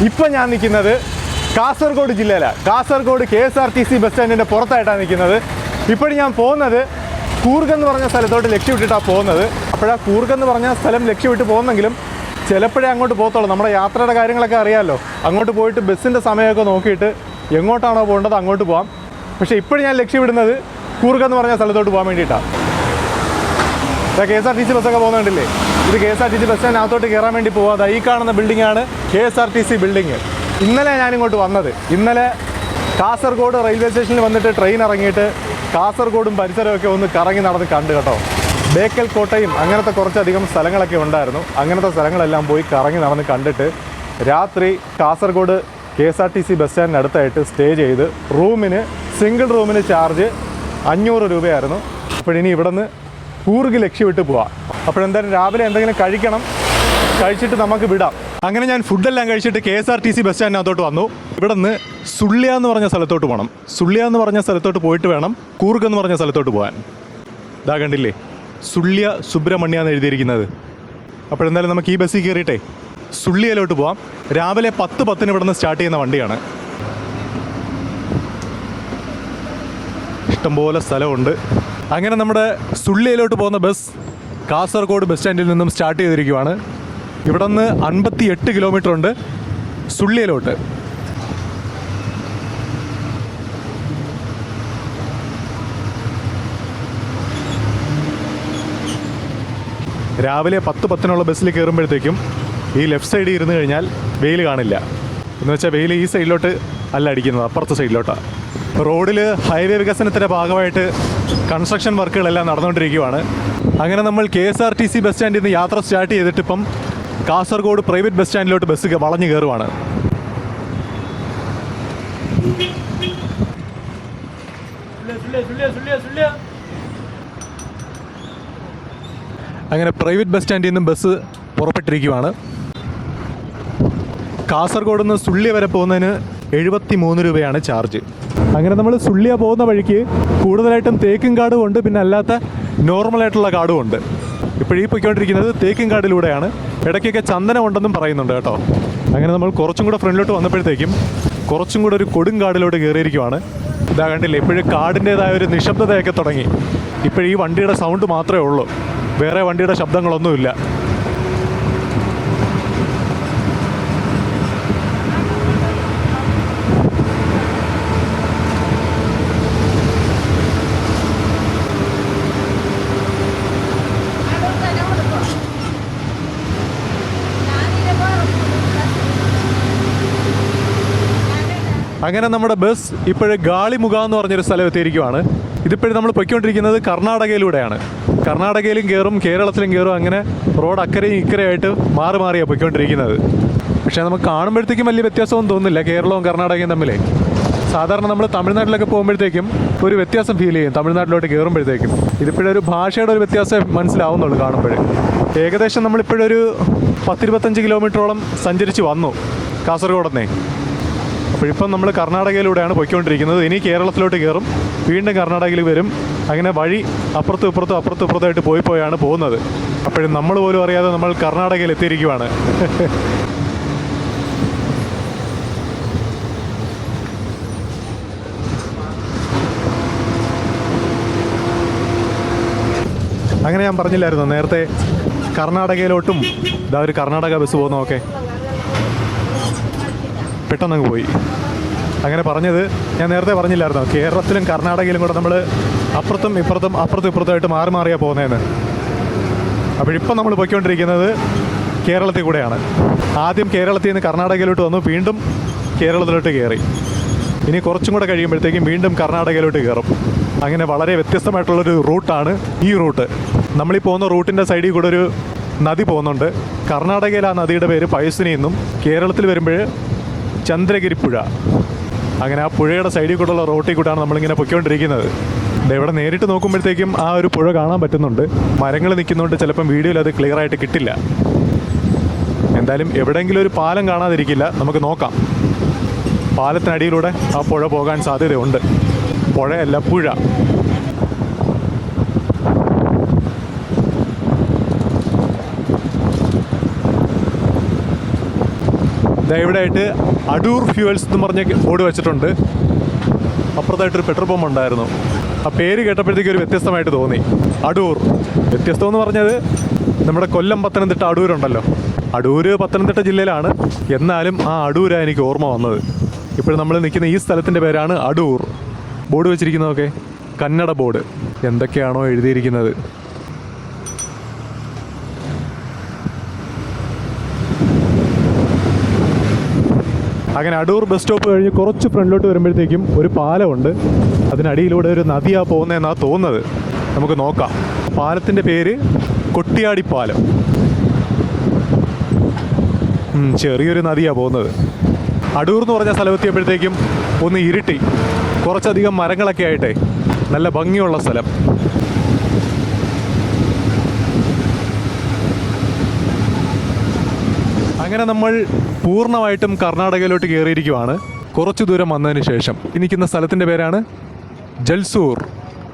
ഇപ്പം ഞാൻ നിൽക്കുന്നത് കാസർഗോഡ് ജില്ലയിലാണ്. കാസർഗോഡ് KSRTC ബസ് സ്റ്റാൻഡിൻ്റെ പുറത്തായിട്ടാണ് നിൽക്കുന്നത്. ഇപ്പോഴും ഞാൻ പോകുന്നത് കൂർഗ് എന്ന് പറഞ്ഞ സ്ഥലത്തോട്ട് ലക്ഷ്യമിട്ടിട്ടാണ് പോകുന്നത്. അപ്പോഴാ കൂർഗ് എന്ന് പറഞ്ഞ സ്ഥലം ലക്ഷ്യമിട്ട് പോകുന്നെങ്കിലും ചിലപ്പോഴേ അങ്ങോട്ട് പോകത്തുള്ളൂ. നമ്മുടെ യാത്രയുടെ കാര്യങ്ങളൊക്കെ അറിയാമല്ലോ. അങ്ങോട്ട് പോയിട്ട് ബസ്സിൻ്റെ സമയമൊക്കെ നോക്കിയിട്ട് എങ്ങോട്ടാണോ പോകേണ്ടത് അങ്ങോട്ട് പോകാം. പക്ഷേ ഇപ്പോഴും ഞാൻ ലക്ഷ്യമിടുന്നത് കൂർഗ് എന്ന് പറഞ്ഞ സ്ഥലത്തോട്ട് പോകാൻ വേണ്ടിയിട്ടാണ്. KSRTC ബസ്സൊക്കെ പോകുന്നുണ്ടല്ലേ. ഇത് KSRTC ബസ് സ്റ്റാൻഡിനകത്തോട്ട് കയറാൻ വേണ്ടി പോകാതെ ഈ കാണുന്ന ബിൽഡിങ്ങാണ് KSRTC ബിൽഡിങ്. ഇന്നലെ ഞാനിങ്ങോട്ട് വന്നത്. ഇന്നലെ കാസർഗോഡ് റെയിൽവേ സ്റ്റേഷനിൽ വന്നിട്ട് ട്രെയിൻ ഇറങ്ങിയിട്ട് കാസർഗോഡും പരിസരമൊക്കെ ഒന്ന് കറങ്ങി നടന്ന് കണ്ടു കേട്ടോ. ബേക്കൽ കോട്ടയും അങ്ങനത്തെ കുറച്ചധികം സ്ഥലങ്ങളൊക്കെ ഉണ്ടായിരുന്നു. അങ്ങനത്തെ സ്ഥലങ്ങളെല്ലാം പോയി കറങ്ങി നടന്ന് കണ്ടിട്ട് രാത്രി കാസർഗോഡ് KSRTC ബസ് സ്റ്റാൻഡിനടുത്തായിട്ട് സ്റ്റേ ചെയ്ത് സിംഗിൾ റൂമിന് ചാർജ് 500 രൂപയായിരുന്നു. അപ്പോഴിനി ഇവിടെ നിന്ന് കൂർഗ് ലക്ഷ്യമിട്ട് പോവാം. അപ്പോഴെന്തായാലും രാവിലെ എന്തെങ്കിലും കഴിക്കണം, കഴിച്ചിട്ട് നമുക്ക് വിടാം. അങ്ങനെ ഞാൻ ഫുഡെല്ലാം കഴിച്ചിട്ട് KSRTC ബസ് സ്റ്റാൻഡിനകത്തോട്ട് വന്നു. ഇവിടെ നിന്ന് സുള്ളിയ എന്ന് പറഞ്ഞ സ്ഥലത്തോട്ട് പോകണം. സുള്ളിയ എന്ന് പറഞ്ഞ സ്ഥലത്തോട്ട് പോയിട്ട് വേണം കൂർഗ് എന്ന് പറഞ്ഞ സ്ഥലത്തോട്ട് പോകാൻ. ഇതാ കണ്ടില്ലേ, സുള്ളിയ സുബ്രഹ്മണ്യ എന്ന് എഴുതിയിരിക്കുന്നത്. അപ്പോഴെന്തായാലും നമുക്ക് ഈ ബസ്സിൽ കയറിയിട്ടേ സുള്ളിയയിലോട്ട് പോവാം. രാവിലെ 10:10 ഇവിടെ നിന്ന് സ്റ്റാർട്ട് ചെയ്യുന്ന വണ്ടിയാണ്. ഇഷ്ടംപോലെ സ്ഥലമുണ്ട്. അങ്ങനെ നമ്മുടെ സുള്ളിയയിലോട്ട് പോകുന്ന ബസ് കാസർഗോഡ് ബസ് സ്റ്റാൻഡിൽ നിന്നും സ്റ്റാർട്ട് ചെയ്തിരിക്കുവാണ്. ഇവിടെ നിന്ന് 58 കിലോമീറ്റർ ഉണ്ട് സുള്ളിയയിലോട്ട്. രാവിലെ 10:10 ബസ്സിൽ കയറുമ്പോഴത്തേക്കും ഈ ലെഫ്റ്റ് സൈഡിൽ ഇരുന്ന് കഴിഞ്ഞാൽ വെയിൽ കാണില്ല. എന്ന് വെച്ചാൽ വെയിൽ ഈ സൈഡിലോട്ട് അല്ല അടിക്കുന്നത്, അപ്പുറത്തെ സൈഡിലോട്ടാണ്. റോഡിൽ ഹൈവേ വികസനത്തിൻ്റെ ഭാഗമായിട്ട് കൺസ്ട്രക്ഷൻ വർക്കുകളെല്ലാം നടന്നുകൊണ്ടിരിക്കുകയാണ്. അങ്ങനെ നമ്മൾ KSRTC ബസ് സ്റ്റാൻഡിൽ നിന്ന് യാത്ര സ്റ്റാർട്ട് ചെയ്തിട്ട് ഇപ്പം കാസർഗോഡ് പ്രൈവറ്റ് ബസ് സ്റ്റാൻഡിലോട്ട് ബസ് വളഞ്ഞു കയറുവാണ്. അങ്ങനെ പ്രൈവറ്റ് ബസ് സ്റ്റാൻഡിൽ നിന്നും ബസ് പുറപ്പെട്ടിരിക്കുകയാണ്. കാസർഗോഡ് നിന്ന് സുള്ളിയ വരെ പോകുന്നതിന് 73 രൂപയാണ് ചാർജ്. അങ്ങനെ നമ്മൾ സുള്ളിയ പോകുന്ന വഴിക്ക് കൂടുതലായിട്ടും തേക്കും കാടും ഉണ്ട്, പിന്നെ അല്ലാത്ത നോർമലായിട്ടുള്ള കാടും ഉണ്ട്. ഇപ്പോഴീ പോയിക്കൊണ്ടിരിക്കുന്നത് തേക്കും കാടിലൂടെയാണ്. ഇടയ്ക്കൊക്കെ ചന്ദനം ഉണ്ടെന്നും പറയുന്നുണ്ട് കേട്ടോ. അങ്ങനെ നമ്മൾ കുറച്ചും കൂടെ ഫ്രണ്ടിലോട്ട് വന്നപ്പോഴത്തേക്കും കുറച്ചും കൂടെ ഒരു കൊടുങ്കാടിലോട്ട് കയറിയിരിക്കുവാണ്. ഇതാ കണ്ടില്ലേ, ഇപ്പോഴും കാടിൻ്റേതായ ഒരു നിശബ്ദതയൊക്കെ തുടങ്ങി. ഇപ്പോഴീ വണ്ടിയുടെ സൗണ്ട് മാത്രമേ ഉള്ളൂ, വേറെ വണ്ടിയുടെ ശബ്ദങ്ങളൊന്നുമില്ല. അങ്ങനെ നമ്മുടെ ബസ് ഇപ്പോഴും ഗാളിമുഖ എന്ന് പറഞ്ഞൊരു സ്ഥലം എത്തിയിരിക്കുവാണ്. ഇതിപ്പോഴും നമ്മൾ പൊയ്ക്കൊണ്ടിരിക്കുന്നത് കർണാടകയിലൂടെയാണ്. കർണാടകയിലും കയറും കേരളത്തിലും കയറും, അങ്ങനെ റോഡ് അക്കരയും ഇക്കരയായിട്ട് മാറി മാറിയാണ് പൊയ്ക്കൊണ്ടിരിക്കുന്നത്. പക്ഷേ നമുക്ക് കാണുമ്പോഴത്തേക്കും വലിയ വ്യത്യാസമൊന്നും തോന്നുന്നില്ല കേരളവും കർണാടകയും തമ്മിലേ. സാധാരണ നമ്മൾ തമിഴ്നാട്ടിലൊക്കെ പോകുമ്പോഴത്തേക്കും ഒരു വ്യത്യാസം ഫീൽ ചെയ്യും തമിഴ്നാട്ടിലോട്ട് കയറുമ്പോഴത്തേക്കും. ഇതിപ്പോഴൊരു ഭാഷയുടെ ഒരു വ്യത്യാസം മനസ്സിലാവുന്നുള്ളൂ കാണുമ്പോൾ. ഏകദേശം നമ്മളിപ്പോഴൊരു 10-25 കിലോമീറ്ററോളം സഞ്ചരിച്ച് വന്നു കാസർഗോഡെന്നേ. അപ്പോഴിപ്പം നമ്മൾ കർണാടകയിലൂടെയാണ് പോയിക്കൊണ്ടിരിക്കുന്നത്. ഇനി കേരളത്തിലോട്ട് കയറും, വീണ്ടും കർണാടകയിൽ വരും. അങ്ങനെ വഴി അപ്പുറത്തും ഇപ്പുറത്തായിട്ട് പോയാണ് പോകുന്നത്. അപ്പോഴും നമ്മൾ പോലും അറിയാതെ നമ്മൾ കർണാടകയിൽ എത്തിയിരിക്കുവാണ്. അങ്ങനെ ഞാൻ പറഞ്ഞില്ലായിരുന്നു നേരത്തെ കർണാടകയിലോട്ടും ഇതാ ഒരു കർണാടക ബസ് പോകുന്നതൊക്കെ പെട്ടെന്നങ്ങ് പോയി. അങ്ങനെ പറഞ്ഞത് ഞാൻ നേരത്തെ പറഞ്ഞില്ലായിരുന്നോ, കേരളത്തിലും കർണാടകയിലും കൂടെ നമ്മൾ അപ്പുറത്തും ഇപ്പുറത്തായിട്ട് മാറി മാറിയാണ് പോകുന്നതെന്ന്. അപ്പോഴിപ്പം നമ്മൾ പോയിക്കൊണ്ടിരിക്കുന്നത് കേരളത്തിൽ കൂടെയാണ്. ആദ്യം കേരളത്തിൽ നിന്ന് കർണാടകയിലോട്ട് വന്നു, വീണ്ടും കേരളത്തിലോട്ട് കയറി. ഇനി കുറച്ചും കൂടെ കഴിയുമ്പോഴത്തേക്കും വീണ്ടും കർണാടകയിലോട്ട് കയറും. അങ്ങനെ വളരെ വ്യത്യസ്തമായിട്ടുള്ളൊരു റൂട്ടാണ് ഈ റൂട്ട്. നമ്മളീ പോകുന്ന റൂട്ടിൻ്റെ സൈഡിൽ കൂടെ ഒരു നദി പോകുന്നുണ്ട്. കർണാടകയിൽ ആ നദിയുടെ പേര് പയസ്വിനി എന്നും, കേരളത്തിൽ വരുമ്പോൾ ചന്ദ്രഗിരി പുഴ. അങ്ങനെ ആ പുഴയുടെ സൈഡിൽ കൂടെയുള്ള റോട്ടിൽ കൂടെയാണ് നമ്മളിങ്ങനെ പൊയ്ക്കൊണ്ടിരിക്കുന്നത്. ഇവിടെ നേരിട്ട് നോക്കുമ്പോഴത്തേക്കും ആ ഒരു പുഴ കാണാൻ പറ്റുന്നുണ്ട്. മരങ്ങൾ നിൽക്കുന്നതുകൊണ്ട് ചിലപ്പം വീഡിയോയിൽ അത് ക്ലിയർ ആയിട്ട് കിട്ടില്ല. എന്തായാലും എവിടെയെങ്കിലും ഒരു പാലം കാണാതിരിക്കില്ല, നമുക്ക് നോക്കാം. പാലത്തിനടിയിലൂടെ ആ പുഴ പോകാൻ സാധ്യതയുണ്ട്. പുഴയല്ല, പുഴ. ഇവിടെ ആയിട്ട് അടൂർ ഫ്യൂവൽസ് എന്ന് പറഞ്ഞ ബോർഡ് വെച്ചിട്ടുണ്ട്. അപ്പുറത്തായിട്ടൊരു പെട്രോൾ പമ്പ് ഉണ്ടായിരുന്നു. ആ പേര് കേട്ടപ്പോഴത്തേക്ക് ഒരു വ്യത്യസ്തമായിട്ട് തോന്നി. അടൂർ വ്യത്യസ്തം എന്ന് പറഞ്ഞത് നമ്മുടെ കൊല്ലം പത്തനംതിട്ട അടൂരുണ്ടല്ലോ, അടൂര് പത്തനംതിട്ട ജില്ലയിലാണ്. എന്നാലും ആ അടൂരാണ് എനിക്ക് ഓർമ്മ വന്നത്. ഇപ്പോൾ നമ്മൾ നിൽക്കുന്ന ഈ സ്ഥലത്തിൻ്റെ പേരാണ് അടൂർ. ബോർഡ് വെച്ചിരിക്കുന്നതൊക്കെ കന്നഡ ബോർഡ്, എന്തൊക്കെയാണോ എഴുതിയിരിക്കുന്നത്. അങ്ങനെ അടൂർ ബസ് സ്റ്റോപ്പ് കഴിഞ്ഞ് കുറച്ച് ഫ്രണ്ടിലോട്ട് വരുമ്പോഴത്തേക്കും ഒരു പാലമുണ്ട്. അതിനടിയിലൂടെ ഒരു നദിയാണ് പോകുന്നതെന്നാണ് തോന്നുന്നത്. നമുക്ക് നോക്കാം. പാലത്തിൻ്റെ പേര് കൊട്ടിയാടിപ്പാലം. ചെറിയൊരു നദിയാണ് പോകുന്നത്. അടൂർ എന്ന് പറഞ്ഞ സ്ഥലമെത്തിയപ്പോഴത്തേക്കും ഒന്ന് ഇരുട്ടി. കുറച്ചധികം മരങ്ങളൊക്കെ ആയിട്ടേ നല്ല ഭംഗിയുള്ള സ്ഥലം. അങ്ങനെ നമ്മൾ പൂർണ്ണമായിട്ടും കർണാടകയിലോട്ട് കയറിയിരിക്കുവാണ്. കുറച്ച് ദൂരം വന്നതിന് ശേഷം നിൽക്കുന്ന സ്ഥലത്തിൻ്റെ പേരാണ് ജൽസൂർ.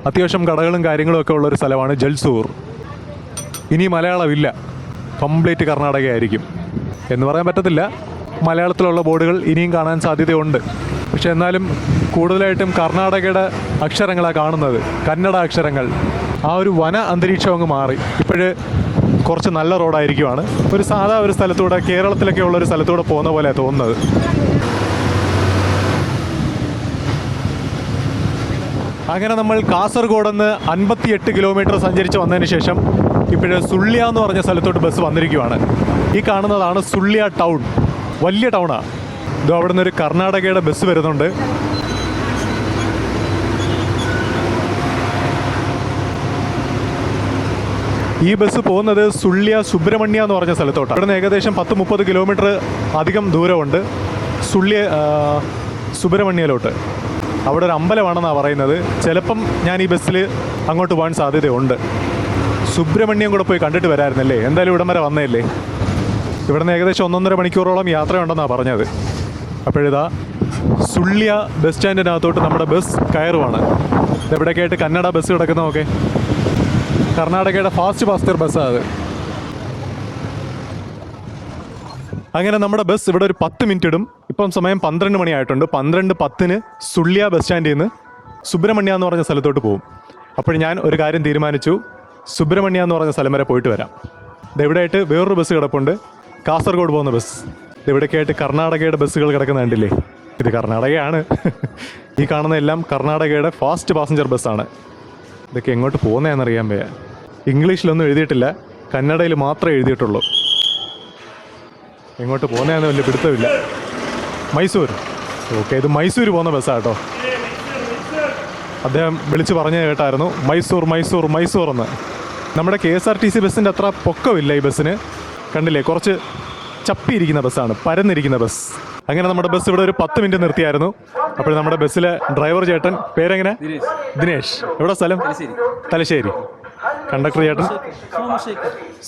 അത്യാവശ്യം കടകളും കാര്യങ്ങളും ഒക്കെ ഉള്ളൊരു സ്ഥലമാണ് ജൽസൂർ. ഇനി മലയാളമില്ല, കംപ്ലീറ്റ് കർണാടകയായിരിക്കും എന്ന് പറയാൻ പറ്റത്തില്ല. മലയാളത്തിലുള്ള ബോർഡുകൾ ഇനിയും കാണാൻ സാധ്യതയുണ്ട്. പക്ഷെ എന്നാലും കൂടുതലായിട്ടും കർണാടകയുടെ അക്ഷരങ്ങളാണ് കാണുന്നത്, കന്നഡ അക്ഷരങ്ങൾ. ആ ഒരു വന അന്തരീക്ഷം അങ്ങ് മാറി. ഇപ്പോഴ് കുറച്ച് നല്ല റോഡായിരിക്കുവാണ്. ഒരു സാധാ ഒരു സ്ഥലത്തൂടെ, കേരളത്തിലൊക്കെ ഉള്ളൊരു സ്ഥലത്തൂടെ പോകുന്ന പോലെയാണ് തോന്നുന്നത്. അങ്ങനെ നമ്മൾ കാസർഗോഡ് നിന്ന് 58 കിലോമീറ്റർ സഞ്ചരിച്ച് വന്നതിന് ശേഷം ഇപ്പോഴ് സുള്ളിയ എന്ന് പറഞ്ഞ സ്ഥലത്തോട്ട് ബസ് വന്നിരിക്കുവാണ്. ഈ കാണുന്നതാണ് സുള്ളിയ ടൗൺ. വലിയ ടൗണാണ് ഇത്. അവിടെ നിന്നൊരു കർണാടകയുടെ ബസ് വരുന്നുണ്ട്. ഈ ബസ് പോകുന്നത് സുള്ളിയ സുബ്രഹ്മണ്യ എന്ന് പറഞ്ഞ സ്ഥലത്തോട്ടാണ്. അവിടെ നിന്ന് ഏകദേശം 10-30 കിലോമീറ്റർ അധികം ദൂരമുണ്ട് സുള്ളിയ സുബ്രഹ്മണ്യയിലോട്ട്. അവിടെ ഒരു അമ്പലമാണെന്നാണ് പറയുന്നത്. ചിലപ്പം ഞാൻ ഈ ബസ്സിൽ അങ്ങോട്ട് പോകാൻ സാധ്യതയുണ്ട്. സുബ്രഹ്മണ്യം കൂടെ പോയി കണ്ടിട്ട് വരാമായിരുന്നല്ലേ. എന്തായാലും ഇവിടം വരെ വന്നതല്ലേ. ഇവിടെ നിന്ന് ഏകദേശം 1.5 മണിക്കൂറോളം യാത്രയുണ്ടെന്നാണ് പറഞ്ഞത്. അപ്പോഴിതാ സുള്ളിയ ബസ് സ്റ്റാൻഡിനകത്തോട്ട് നമ്മുടെ ബസ് കയറുവാണ്. ഇതെവിടെയൊക്കെ ആയിട്ട് കന്നഡ ബസ് കിടക്കുന്നതൊക്കെ കർണാടകയുടെ ഫാസ്റ്റ് പാസഞ്ചർ ബസ്സാണ് അത്. അങ്ങനെ നമ്മുടെ ബസ് ഇവിടെ ഒരു 10 മിനിറ്റ് ഇടും. ഇപ്പം സമയം 12 മണിയായിട്ടുണ്ട്. 12:10 സുള്ളിയ ബസ് സ്റ്റാൻഡിൽ നിന്ന് സുബ്രഹ്മണ്യ എന്ന് പറഞ്ഞ സ്ഥലത്തോട്ട് പോകും. അപ്പോൾ ഞാൻ ഒരു കാര്യം തീരുമാനിച്ചു, സുബ്രഹ്മണ്യ എന്ന് പറഞ്ഞ സ്ഥലം വരെ പോയിട്ട് വരാം. ഇതെവിടെയായിട്ട് വേറൊരു ബസ് കിടപ്പുണ്ട്, കാസർഗോഡ് പോകുന്ന ബസ്. ഇതെവിടെയൊക്കെ ആയിട്ട് കർണാടകയുടെ ബസ്സുകൾ കിടക്കുന്ന കണ്ടില്ലേ. ഇത് കർണാടകയാണ്. ഈ കാണുന്ന എല്ലാം കർണാടകയുടെ ഫാസ്റ്റ് പാസഞ്ചർ ബസ്സാണ്. ഇതൊക്കെ എങ്ങോട്ട് പോകുന്നതെന്നറിയാൻ വയ്യ. ഇംഗ്ലീഷിലൊന്നും എഴുതിയിട്ടില്ല, കന്നഡയിൽ മാത്രമേ എഴുതിയിട്ടുള്ളൂ. എങ്ങോട്ട് പോകുന്നതെന്ന് വലിയ പിടുത്തമില്ല. മൈസൂർ. ഓക്കെ, ഇത് മൈസൂർ പോകുന്ന ബസ്സാണ് കേട്ടോ. അദ്ദേഹം വിളിച്ച് പറഞ്ഞു കേട്ടായിരുന്നു മൈസൂർ മൈസൂർ മൈസൂർ എന്ന്. നമ്മുടെ KSRTC ബസ്സിൻ്റെ അത്ര പൊക്കമില്ല ഈ ബസ്സിന്. കണ്ടില്ലേ, കുറച്ച് ചപ്പിയിരിക്കുന്ന ബസ്സാണ്, പരന്നിരിക്കുന്ന ബസ്. അങ്ങനെ നമ്മുടെ ബസ് ഇവിടെ ഒരു 10 മിനിറ്റ് നിർത്തിയായിരുന്നു. അപ്പോൾ നമ്മുടെ ബസ്സിലെ ഡ്രൈവർ ചേട്ടൻ, പേരെങ്ങനെ? ദിനേശ്. എവിടെ സ്ഥലം? തലശ്ശേരി. കണ്ടക്ടർ ചേട്ടൻ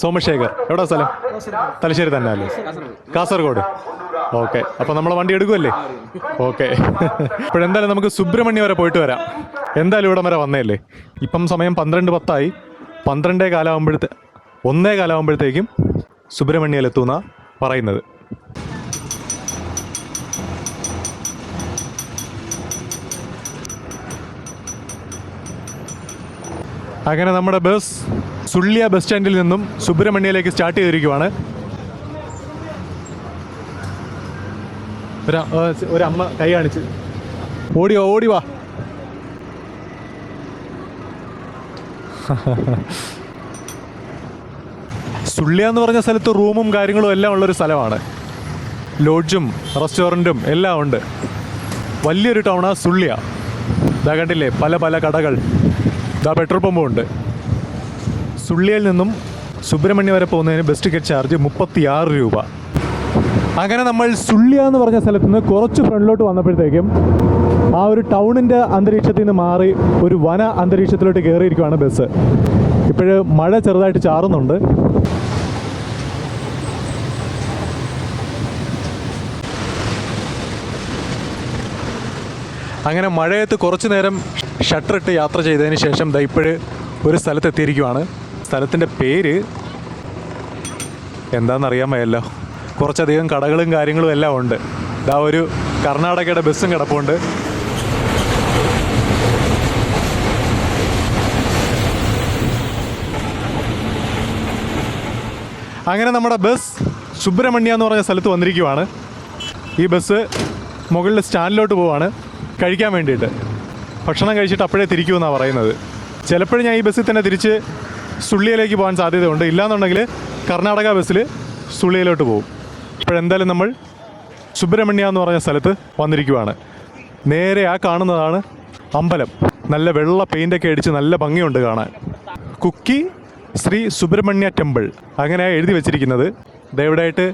സോമശേഖർ. എവിടെ സ്ഥലം? തലശ്ശേരി തന്നെ അല്ലേ? കാസർഗോഡ്. ഓക്കെ, അപ്പോൾ നമ്മൾ വണ്ടി എടുക്കുമല്ലേ? ഓക്കെ. ഇപ്പോഴെന്തായാലും നമുക്ക് സുബ്രഹ്മണ്യം വരെ പോയിട്ട് വരാം. എന്തായാലും ഇവിടം വരെ വന്നേല്ലേ. ഇപ്പം സമയം 12:10 1:15 സുബ്രഹ്മണ്യയിലെത്തുമെന്നാണ് പറയുന്നത്. അങ്ങനെ നമ്മുടെ ബസ് സുള്ളിയ ബസ് സ്റ്റാൻഡിൽ നിന്നും സുബ്രഹ്മണ്യയിലേക്ക് സ്റ്റാർട്ട് ചെയ്തിരിക്കുവാണ്. ഒരമ്മ കൈ കാണിച്ച് ഓടി വാ. സുള്ളിയ എന്ന് പറഞ്ഞ സ്ഥലത്ത് റൂമും കാര്യങ്ങളും എല്ലാം ഉള്ളൊരു സ്ഥലമാണ്. ലോഡ്ജും റെസ്റ്റോറൻറ്റും എല്ലാം ഉണ്ട്. വലിയൊരു ടൗണാണ് സുള്ളിയ. ഇതാ കണ്ടില്ലേ, പല പല കടകൾ. ഇതാ പെട്രോൾ പമ്പും ഉണ്ട്. സുള്ളിയയിൽ നിന്നും സുബ്രഹ്മണ്യം വരെ പോകുന്നതിന് ബസ് ടിക്കറ്റ് ചാർജ് 36 രൂപ. അങ്ങനെ നമ്മൾ സുള്ളിയ എന്ന് പറഞ്ഞ സ്ഥലത്ത് നിന്ന് കുറച്ച് ഫ്രണ്ടിലോട്ട് വന്നപ്പോഴത്തേക്കും ആ ഒരു ടൗണിൻ്റെ അന്തരീക്ഷത്തിൽ നിന്ന് മാറി ഒരു വന അന്തരീക്ഷത്തിലോട്ട് കയറിയിരിക്കുകയാണ് ബസ്. ഇപ്പോഴ് മഴ ചെറുതായിട്ട് ചാറുന്നുണ്ട്. അങ്ങനെ മഴയത്ത് കുറച്ച് നേരം ഷട്ടറിട്ട് യാത്ര ചെയ്തതിന് ശേഷം ദാ ഇപ്പോഴ് ഒരു സ്ഥലത്തെത്തിയിരിക്കുവാണ്. സ്ഥലത്തിൻ്റെ പേര് എന്താണെന്നറിയാൻ വയ്യല്ലോ. കുറച്ചധികം കടകളും കാര്യങ്ങളും എല്ലാം ഉണ്ട്. ഇതാ ഒരു കർണാടകയുടെ ബസ്സും കിടപ്പുണ്ട്. അങ്ങനെ നമ്മുടെ ബസ് സുബ്രഹ്മണ്യ എന്ന് പറഞ്ഞ സ്ഥലത്ത് വന്നിരിക്കുവാണ്. ഈ ബസ് മുകളിൽ സ്റ്റാൻഡിലോട്ട് പോവാണ് കഴിക്കാൻ വേണ്ടിയിട്ട്. ഭക്ഷണം കഴിച്ചിട്ട് അപ്പോഴേ തിരിക്കുമെന്നാണ് പറയുന്നത്. ചിലപ്പോഴും ഞാൻ ഈ ബസ്സിൽ തന്നെ തിരിച്ച് സുള്ളിയിലേക്ക് പോകാൻ സാധ്യതയുണ്ട്. ഇല്ലാന്നുണ്ടെങ്കിൽ കർണാടക ബസ്സിൽ സുള്ളിയിലോട്ട് പോകും. ഇപ്പോഴെന്തായാലും നമ്മൾ സുബ്രഹ്മണ്യ എന്ന് പറഞ്ഞ സ്ഥലത്ത് വന്നിരിക്കുവാണ്. നേരെ ആ കാണുന്നതാണ് അമ്പലം. നല്ല വെള്ള പെയിൻ്റൊക്കെ അടിച്ച് നല്ല ഭംഗിയുണ്ട് കാണാൻ. കുക്കി ശ്രീ സുബ്രഹ്മണ്യ ടെമ്പിൾ അങ്ങനെയാണ് എഴുതി വെച്ചിരിക്കുന്നത്. ഇതെവിടെയായിട്ട്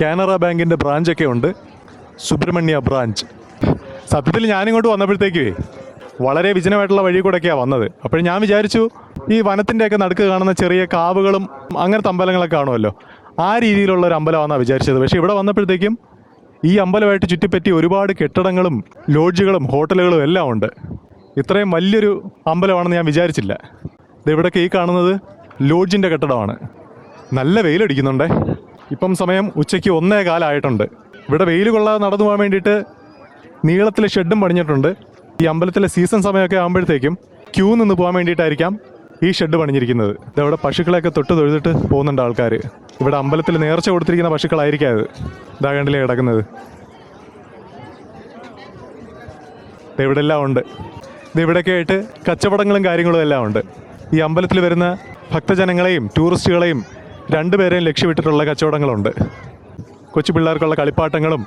കാനറ ബാങ്കിൻ്റെ ബ്രാഞ്ചൊക്കെ ഉണ്ട്, സുബ്രഹ്മണ്യ ബ്രാഞ്ച്. സത്യത്തിൽ ഞാനിങ്ങോട്ട് വന്നപ്പോഴത്തേക്കേ വളരെ വിജനമായിട്ടുള്ള വഴി കൂടെയൊക്കെയാണ് വന്നത്. അപ്പോൾ ഞാൻ വിചാരിച്ചു ഈ വനത്തിൻ്റെയൊക്കെ നടുക്ക് കാണുന്ന ചെറിയ കാവുകളും അങ്ങനത്തെ അമ്പലങ്ങളൊക്കെ കാണുമല്ലോ, ആ രീതിയിലുള്ള ഒരു അമ്പലമാണെന്നാണ് വിചാരിച്ചത്. പക്ഷേ ഇവിടെ വന്നപ്പോഴത്തേക്കും ഈ അമ്പലമായിട്ട് ചുറ്റിപ്പറ്റി ഒരുപാട് കെട്ടിടങ്ങളും ലോഡ്ജുകളും ഹോട്ടലുകളും എല്ലാം ഉണ്ട്. ഇത്രയും വലിയൊരു അമ്പലമാണെന്ന് ഞാൻ വിചാരിച്ചില്ല. ഇവിടെയൊക്കെ ഈ കാണുന്നത് ലോഡ്ജിൻ്റെ കെട്ടിടമാണ്. നല്ല വെയിലടിക്കുന്നുണ്ടേ. ഇപ്പം സമയം ഉച്ചയ്ക്ക് 1:15 ഇവിടെ വെയിൽ കൊള്ളാതെ നടന്നു പോകാൻ വേണ്ടിയിട്ട് നീളത്തിൽ ഷെഡും പണിഞ്ഞിട്ടുണ്ട്. ഈ അമ്പലത്തിലെ സീസൺ സമയമൊക്കെ ആകുമ്പോഴത്തേക്കും ക്യൂ നിന്ന് പോകാൻ വേണ്ടിയിട്ടായിരിക്കാം ഈ ഷെഡ് പണിഞ്ഞിരിക്കുന്നത്. ഇതവിടെ പശുക്കളെയൊക്കെ തൊഴുതിട്ട് പോകുന്നുണ്ട് ആൾക്കാർ. ഇവിടെ അമ്പലത്തിൽ നേർച്ച കൊടുത്തിരിക്കുന്ന പശുക്കളായിരിക്കാം അത്. ഇതാ കണ്ടില്ലേ കിടക്കുന്നത്. ഇവിടെ എല്ലാം ഉണ്ട്. ഇവിടെയൊക്കെ ആയിട്ട് കച്ചവടങ്ങളും കാര്യങ്ങളും എല്ലാം ഉണ്ട്. ഈ അമ്പലത്തിൽ വരുന്ന ഭക്തജനങ്ങളെയും ടൂറിസ്റ്റുകളെയും രണ്ടുപേരെയും ലക്ഷ്യമിട്ടിട്ടുള്ള കച്ചവടങ്ങളുണ്ട്. കൊച്ചു പിള്ളേർക്കുള്ള കളിപ്പാട്ടങ്ങളും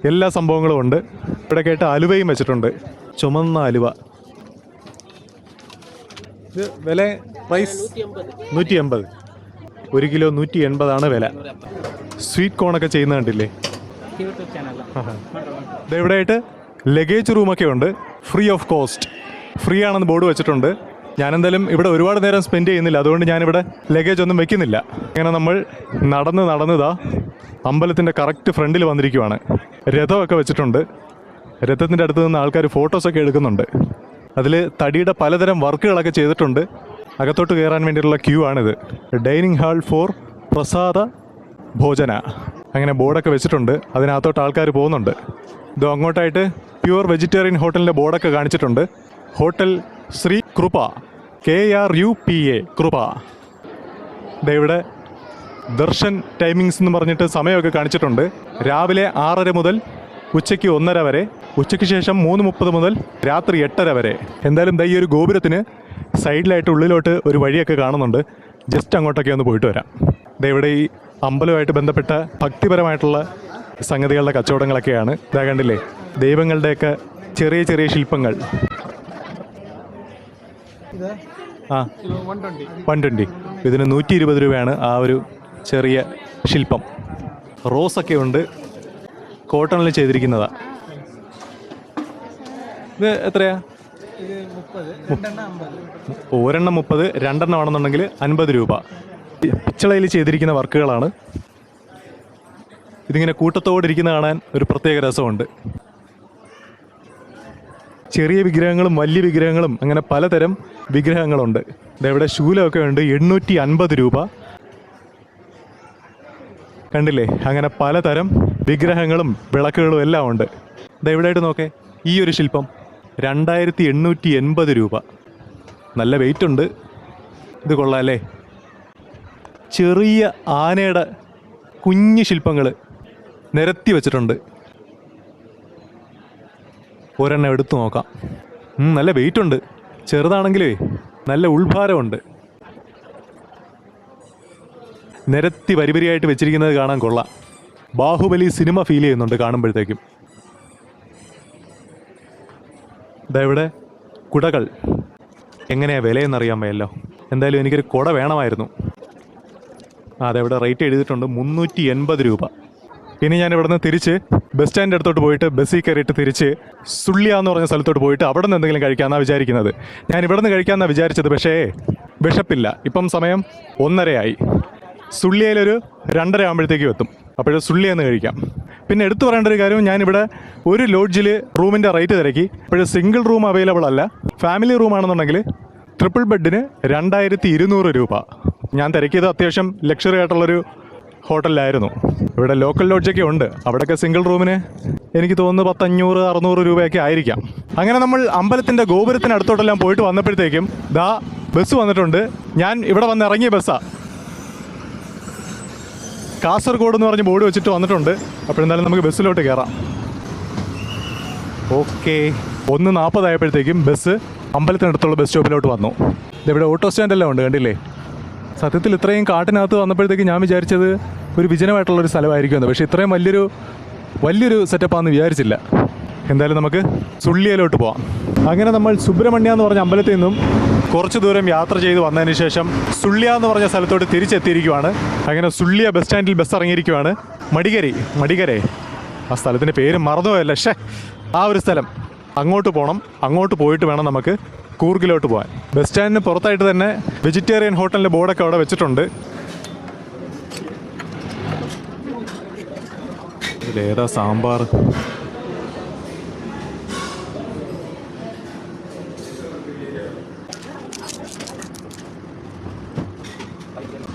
എല്ലാ സംഭവങ്ങളും ഉണ്ട്. ഇവിടെ കേട്ട് അലുവയും വെച്ചിട്ടുണ്ട്, ചുമന്ന അലുവ. ഇത് വില പ്രൈസ് 180. 1 കിലോ 180 വില. സ്വീറ്റ് കോണൊക്കെ ചെയ്യുന്ന കണ്ടില്ലേ. ഇതെവിടെ ആയിട്ട് ലഗേജ് റൂമൊക്കെ ഉണ്ട്. ഫ്രീ ഓഫ് കോസ്റ്റ്, ഫ്രീ ആണെന്ന് ബോർഡ് വെച്ചിട്ടുണ്ട്. ഞാനെന്തായാലും ഇവിടെ ഒരുപാട് നേരം സ്പെൻഡ് ചെയ്യുന്നില്ല, അതുകൊണ്ട് ഞാനിവിടെ ലഗേജ് ഒന്നും വെക്കുന്നില്ല. അങ്ങനെ നമ്മൾ നടന്നതാ അമ്പലത്തിൻ്റെ കറക്റ്റ് ഫ്രണ്ടിൽ വന്നിരിക്കുവാണ്. രഥമൊക്കെ വെച്ചിട്ടുണ്ട്. രഥത്തിൻ്റെ അടുത്ത് നിന്ന് ആൾക്കാർ ഫോട്ടോസൊക്കെ എടുക്കുന്നുണ്ട്. അതിൽ തടിയുടെ പലതരം വർക്കുകളൊക്കെ ചെയ്തിട്ടുണ്ട്. അകത്തോട്ട് കയറാൻ വേണ്ടിയിട്ടുള്ള ക്യൂ ആണിത്. ഡൈനിങ് ഹാൾ ഫോർ പ്രസാദ ഭോജന അങ്ങനെ ബോർഡൊക്കെ വെച്ചിട്ടുണ്ട്. അതിനകത്തോട്ട് ആൾക്കാർ പോകുന്നുണ്ട്. ഇത് അങ്ങോട്ടായിട്ട് പ്യുവർ വെജിറ്റേറിയൻ ഹോട്ടലിൻ്റെ ബോർഡൊക്കെ കാണിച്ചിട്ടുണ്ട്. ഹോട്ടൽ ശ്രീ കൃപ, KRUPA കൃപ. ഇവിടെ ദർശൻ ടൈമിങ്സ് എന്ന് പറഞ്ഞിട്ട് സമയമൊക്കെ കാണിച്ചിട്ടുണ്ട്. രാവിലെ 6:30 മുതൽ ഉച്ചയ്ക്ക് 1:30 വരെ, ഉച്ചയ്ക്ക് ശേഷം 3:30 മുതൽ രാത്രി 8:30 വരെ. എന്തായാലും ഈ ഒരു ഗോപുരത്തിന് സൈഡിലായിട്ട് ഉള്ളിലോട്ട് ഒരു വഴിയൊക്കെ കാണുന്നുണ്ട്. ജസ്റ്റ് അങ്ങോട്ടൊക്കെ ഒന്ന് പോയിട്ട് വരാം. ഇവിടെ ഈ അമ്പലമായിട്ട് ബന്ധപ്പെട്ട ഭക്തിപരമായിട്ടുള്ള സംഗതികളുടെ കച്ചവടങ്ങളൊക്കെയാണ്. ഇതാ കണ്ടില്ലേ, ദൈവങ്ങളുടെയൊക്കെ ചെറിയ ചെറിയ ശില്പങ്ങൾ. 120. ഇതിന് 120 രൂപയാണ് ആ ഒരു ചെറിയ ശില്പം. റോസൊക്കെ ഉണ്ട്, കോട്ടണിൽ ചെയ്തിരിക്കുന്നതാ. ഇത് എത്രയാ? ഒരെണ്ണം 30, രണ്ടെണ്ണം ആണെന്നുണ്ടെങ്കിൽ 50 രൂപ. പിച്ചളയിൽ ചെയ്തിരിക്കുന്ന വർക്കുകളാണ്. ഇതിങ്ങനെ കൂട്ടത്തോടിരിക്കുന്ന കാണാൻ ഒരു പ്രത്യേക രസമുണ്ട്. ചെറിയ വിഗ്രഹങ്ങളും വലിയ വിഗ്രഹങ്ങളും അങ്ങനെ പലതരം വിഗ്രഹങ്ങളുണ്ട്. ഇതെവിടെ ശൂലമൊക്കെ ഉണ്ട്, 850 രൂപ. കണ്ടില്ലേ, അങ്ങനെ പലതരം വിഗ്രഹങ്ങളും വിളക്കുകളും എല്ലാം ഉണ്ട്. ഇതെവിടെയായിട്ട് നോക്കേ, ഈ ഒരു ശില്പം 2880 രൂപ. നല്ല വെയിറ്റ് ഉണ്ട്. ഇത് കൊള്ളാം അല്ലേ. ചെറിയ ആനയുടെ കുഞ്ഞു ശില്പങ്ങൾ നിരത്തി വെച്ചിട്ടുണ്ട്. ഒരെണ്ണം എടുത്തു നോക്കാം. നല്ല വെയിറ്റ് ഉണ്ട്. ചെറുതാണെങ്കിലേ നല്ല ഉൾഭാരമുണ്ട്. നിരത്തി വരിവരിയായിട്ട് വെച്ചിരിക്കുന്നത് കാണാൻ കൊള്ളാം. ബാഹുബലി സിനിമ ഫീൽ ചെയ്യുന്നുണ്ട് കാണുമ്പോഴത്തേക്കും. ഇതെവിടെ കുടകൾ എങ്ങനെയാണ് വിലയെന്നറിയാൻ വയ്യല്ലോ. എന്തായാലും എനിക്കൊരു കുട വേണമായിരുന്നു. അതെവിടെ റേറ്റ് എഴുതിയിട്ടുണ്ട്, 380 രൂപ. ഇനി ഞാൻ ഇവിടെ നിന്ന് തിരിച്ച് ബസ് സ്റ്റാൻഡ് അടുത്തോട്ട് പോയിട്ട് ബസ്സിൽ കയറിയിട്ട് തിരിച്ച് സുള്ളിയ എന്ന് പറഞ്ഞ സ്ഥലത്തോട്ട് പോയിട്ട് അവിടെ നിന്ന് എന്തെങ്കിലും കഴിക്കാമെന്നാണ് വിചാരിക്കുന്നത്. ഞാൻ ഇവിടെ നിന്ന് കഴിക്കാമെന്നാണ് വിചാരിച്ചത്, പക്ഷേ വിശപ്പില്ല. ഇപ്പം സമയം 1:30 സുള്ളിയയിലൊരു 2:30 ആകുമ്പോഴത്തേക്കും എത്തും. അപ്പോൾ സുള്ളിയെന്ന് കഴിക്കാം. പിന്നെ എടുത്തു പറയേണ്ട ഒരു കാര്യം, ഞാനിവിടെ ഒരു ലോഡ്ജിൽ റൂമിൻ്റെ റേറ്റ് തിരക്കി. അപ്പോൾ സിംഗിൾ റൂം അവൈലബിൾ അല്ല. ഫാമിലി റൂമാണെന്നുണ്ടെങ്കിൽ ട്രിപ്പിൾ ബെഡിന് 2200 രൂപ. ഞാൻ തിരക്കിയത് അത്യാവശ്യം ലക്ഷറി ആയിട്ടുള്ളൊരു ഹോട്ടലിലായിരുന്നു. ഇവിടെ ലോക്കൽ ലോഡ്ജൊക്കെ ഉണ്ട്. അവിടെയൊക്കെ സിംഗിൾ റൂമിന് എനിക്ക് തോന്നുന്നു 500-600 രൂപയൊക്കെ ആയിരിക്കാം. അങ്ങനെ നമ്മൾ അമ്പലത്തിൻ്റെ ഗോപുരത്തിന് അടുത്തോട്ടെല്ലാം പോയിട്ട് വന്നപ്പോഴത്തേക്കും ദാ ബസ് വന്നിട്ടുണ്ട്. ഞാൻ ഇവിടെ വന്ന് ഇറങ്ങിയ ബസ്സാണ്. കാസർഗോഡ് എന്ന് പറഞ്ഞ് ബോർഡ് വെച്ചിട്ട് വന്നിട്ടുണ്ട്. അപ്പോഴെന്തായാലും നമുക്ക് ബസ്സിലോട്ട് കയറാം. ഓക്കെ, 1:40 ആയപ്പോഴത്തേക്കും ബസ് അമ്പലത്തിനടുത്തുള്ള ബസ് സ്റ്റോപ്പിലോട്ട് വന്നു. ഇവിടെ ഓട്ടോ സ്റ്റാൻഡെല്ലാം ഉണ്ട്, കണ്ടില്ലേ? സത്യത്തിൽ ഇത്രയും കാട്ടിനകത്ത് വന്നപ്പോഴത്തേക്ക് ഞാൻ വിചാരിച്ചത് ഒരു വിജനമായിട്ടുള്ളൊരു സ്ഥലമായിരിക്കുമെന്ന്. പക്ഷേ ഇത്രയും വലിയൊരു സെറ്റപ്പാണെന്ന് വിചാരിച്ചില്ല. എന്തായാലും നമുക്ക് സുള്ളിയയിലോട്ട് പോവാം. അങ്ങനെ നമ്മൾ സുബ്രഹ്മണ്യ എന്ന് പറഞ്ഞ അമ്പലത്തിൽ നിന്നും കുറച്ച് ദൂരം യാത്ര ചെയ്ത് വന്നതിന് ശേഷം സുള്ളിയ എന്ന് പറഞ്ഞ സ്ഥലത്തോട്ട് തിരിച്ചെത്തിയിരിക്കുവാണ്. അങ്ങനെ സുള്ളിയ ബസ് സ്റ്റാൻഡിൽ ബസ് ഇറങ്ങിയിരിക്കുവാണ്. മടികരെ ആ സ്ഥലത്തിൻ്റെ പേര് മറന്നുപോയല്ലേ. ആ ഒരു സ്ഥലം അങ്ങോട്ട് പോകണം. അങ്ങോട്ട് പോയിട്ട് വേണം നമുക്ക് കൂർഗിലോട്ട് പോകാൻ. ബസ് സ്റ്റാൻഡിന് പുറത്തായിട്ട് തന്നെ വെജിറ്റേറിയൻ ഹോട്ടലിൻ്റെ ബോർഡൊക്കെ അവിടെ വെച്ചിട്ടുണ്ട്. ഇതിലേതാ സാമ്പാർ?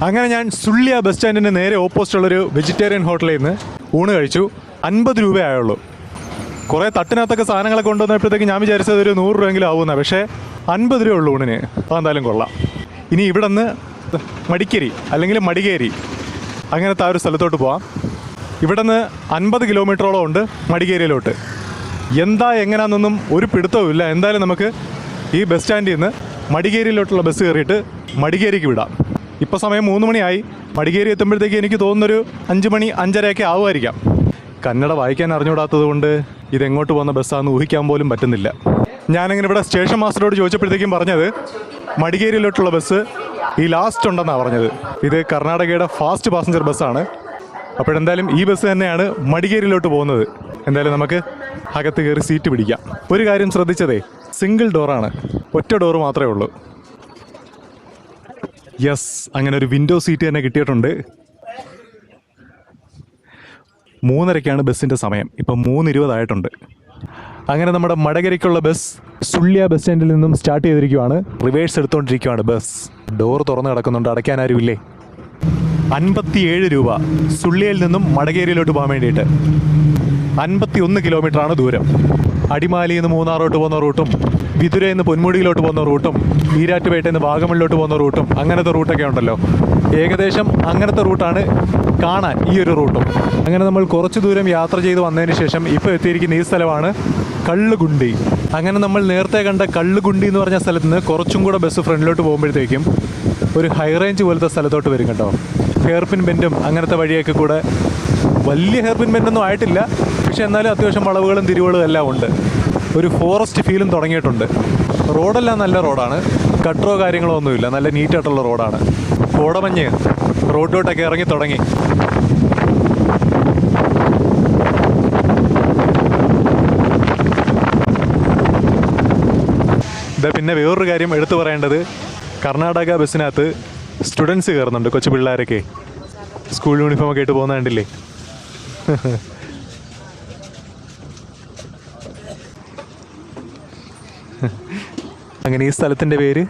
അങ്ങനെ ഞാൻ സുള്ളിയ ബസ് സ്റ്റാൻഡിന് നേരെ ഓപ്പോസിറ്റുള്ളൊരു വെജിറ്റേറിയൻ ഹോട്ടലിൽ നിന്ന് ഊണ് കഴിച്ചു. 50 രൂപയായുള്ളൂ. കുറേ തട്ടിനകത്തൊക്കെ സാധനങ്ങളൊക്കെ കൊണ്ടുവന്നപ്പോഴത്തേക്ക് ഞാൻ വിചാരിച്ചത് ഒരു 100 രൂപയെങ്കിലും ആവുമെന്നാണ്. പക്ഷേ 50 രൂപ ഉള്ളൂ ഊണിന്. അതെന്തായാലും കൊള്ളാം. ഇനി ഇവിടെ നിന്ന് മടിക്കേരി അല്ലെങ്കിൽ മടികേരി അങ്ങനത്തെ ആ ഒരു സ്ഥലത്തോട്ട് പോവാം. ഇവിടെ നിന്ന് 50 കിലോമീറ്ററോളം ഉണ്ട് മടികേരിയിലോട്ട്. എങ്ങനെയാണെന്നൊന്നും ഒരു പിടുത്തവും ഇല്ല. എന്തായാലും നമുക്ക് ഈ ബസ് സ്റ്റാൻഡിൽ നിന്ന് മടികേരിയിലോട്ടുള്ള ബസ് കയറിയിട്ട് മടികേരിക്ക് വിടാം. ഇപ്പോൾ സമയം 3 മണിയായി. മടികേരി എത്തുമ്പോഴത്തേക്ക് എനിക്ക് തോന്നുന്നൊരു 5 മണി 5:30 ആവുമായിരിക്കാം. കന്നഡ വായിക്കാൻ അറിഞ്ഞുകൂടാത്തത് കൊണ്ട് ഇതെങ്ങോട്ട് പോകുന്ന ബസ്സാണെന്ന് ഊഹിക്കാൻ പോലും പറ്റുന്നില്ല. ഞാനിങ്ങനെ ഇവിടെ സ്റ്റേഷൻ മാസ്റ്ററോട് ചോദിച്ചപ്പോഴത്തേക്കും പറഞ്ഞത് മടികേരിയിലോട്ടുള്ള ബസ് ഈ ലാസ്റ്റ് ഉണ്ടെന്നാണ് പറഞ്ഞത്. ഇത് കർണാടകയുടെ ഫാസ്റ്റ് പാസഞ്ചർ ബസ്സാണ്. അപ്പോഴെന്തായാലും ഈ ബസ് തന്നെയാണ് മടികേരിയിലോട്ട് പോകുന്നത്. എന്തായാലും നമുക്ക് അകത്ത് കയറി സീറ്റ് പിടിക്കാം. ഒരു കാര്യം ശ്രദ്ധിച്ചതേ, സിംഗിൾ ഡോറാണ്. ഒറ്റ ഡോറ് മാത്രമേ ഉള്ളൂ. യെസ്, അങ്ങനെ ഒരു വിൻഡോ സീറ്റ് തന്നെ കിട്ടിയിട്ടുണ്ട്. 3:30 ബസ്സിൻ്റെ സമയം. ഇപ്പം 3:20 ആയിട്ടുണ്ട്. അങ്ങനെ നമ്മുടെ മടകരയ്ക്കുള്ള ബസ് സുള്ളിയ ബസ് സ്റ്റാൻഡിൽ നിന്നും സ്റ്റാർട്ട് ചെയ്തിരിക്കുവാണ്. റിവേഴ്സ് എടുത്തുകൊണ്ടിരിക്കുവാണ് ബസ്. ഡോർ തുറന്ന് കിടക്കുന്നുണ്ട്. അടയ്ക്കാനാരുമില്ലേ? 57 രൂപ സുള്ളിയയിൽ നിന്നും മടകേരിയിലോട്ട് പോകാൻ വേണ്ടിയിട്ട്. 51 കിലോമീറ്ററാണ് ദൂരം. അടിമാലിയിൽ നിന്ന് മൂന്നാറോട്ട് പോകുന്ന റൂട്ടും വിതുരയിൽ നിന്ന് പൊന്മുടിയിലോട്ട് പോകുന്ന റൂട്ടും ഈരാറ്റുപേട്ടയിൽ നിന്ന് വാഗമണിലോട്ട് പോകുന്ന റൂട്ടും അങ്ങനത്തെ റൂട്ടൊക്കെ ഉണ്ടല്ലോ. ഏകദേശം അങ്ങനത്തെ റൂട്ടാണ് കാണാൻ ഈ ഒരു റൂട്ടും. അങ്ങനെ നമ്മൾ കുറച്ച് ദൂരം യാത്ര ചെയ്ത് വന്നതിന് ശേഷം ഇപ്പോൾ എത്തിയിരിക്കുന്ന ഈ സ്ഥലമാണ് കള്ളുകുണ്ടി. അങ്ങനെ നമ്മൾ നേരത്തെ കണ്ട കള്ളുകുണ്ടി എന്ന് പറഞ്ഞ സ്ഥലത്ത് നിന്ന് കുറച്ചും കൂടെ ബസ് ഫ്രണ്ടിലോട്ട് പോകുമ്പോഴത്തേക്കും ഒരു ഹൈ റേഞ്ച് പോലത്തെ സ്ഥലത്തോട്ട് വരും കേട്ടോ. ഹെയർപിൻ ബെൻഡും അങ്ങനത്തെ വഴിയൊക്കെ കൂടെ. വലിയ ഹെയർപിൻ ബെൻഡൊന്നും ആയിട്ടില്ല, പക്ഷെ എന്നാലും അത്യാവശ്യം വളവുകളും തിരിവുകളും എല്ലാം ഉണ്ട്. ഒരു ഫോറസ്റ്റ് ഫീലും തുടങ്ങിയിട്ടുണ്ട്. റോഡെല്ലാം നല്ല റോഡാണ്. കട്ടറോ കാര്യങ്ങളോ ഒന്നുമില്ല. നല്ല നീറ്റായിട്ടുള്ള റോഡാണ്. കോടമഞ്ഞ് റോഡിലോട്ടൊക്കെ ഇറങ്ങി തുടങ്ങി. ഇതാ പിന്നെ വേറൊരു കാര്യം എടുത്തു പറയേണ്ടത്, കർണാടക ബസ്സിനകത്ത് സ്റ്റുഡൻസ് കയറുന്നുണ്ട്. കൊച്ചു പിള്ളേരൊക്കെ സ്കൂൾ യൂണിഫോമൊക്കെ ഇട്ട് പോകുന്ന കണ്ടില്ലേ? അങ്ങനെ ഈ സ്ഥലത്തിൻ്റെ പേര്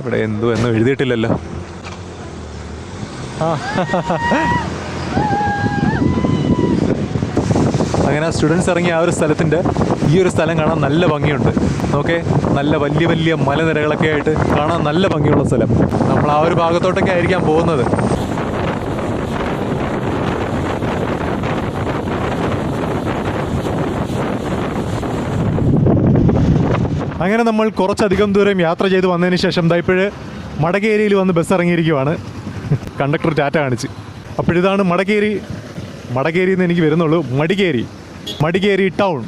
ഇവിടെ എന്നും എഴുതിയിട്ടില്ലല്ലോ. അങ്ങനെ സ്റ്റുഡൻസ് ഇറങ്ങിയ ആ ഒരു സ്ഥലത്തിൻ്റെ ഈ ഒരു സ്ഥലം കാണാൻ നല്ല ഭംഗിയുണ്ട്. ഓക്കെ, നല്ല വലിയ മലനിരകളൊക്കെ ആയിട്ട് കാണാൻ നല്ല ഭംഗിയുള്ള സ്ഥലം. നമ്മൾ ആ ഒരു ഭാഗത്തോട്ടൊക്കെ ആയിരിക്കാം പോകുന്നത്. അങ്ങനെ നമ്മൾ കുറച്ചധികം ദൂരം യാത്ര ചെയ്ത് വന്നതിന് ശേഷം ഇപ്പോഴ് മടകേരിയിൽ വന്ന് ബസ് ഇറങ്ങിയിരിക്കുവാണ്. കണ്ടക്ടർ ടാറ്റ കാണിച്ച്. അപ്പോഴിതാണ് മടകേരി എന്ന് എനിക്ക് വരുന്നുള്ളൂ. മടികേരി ടൗൺ.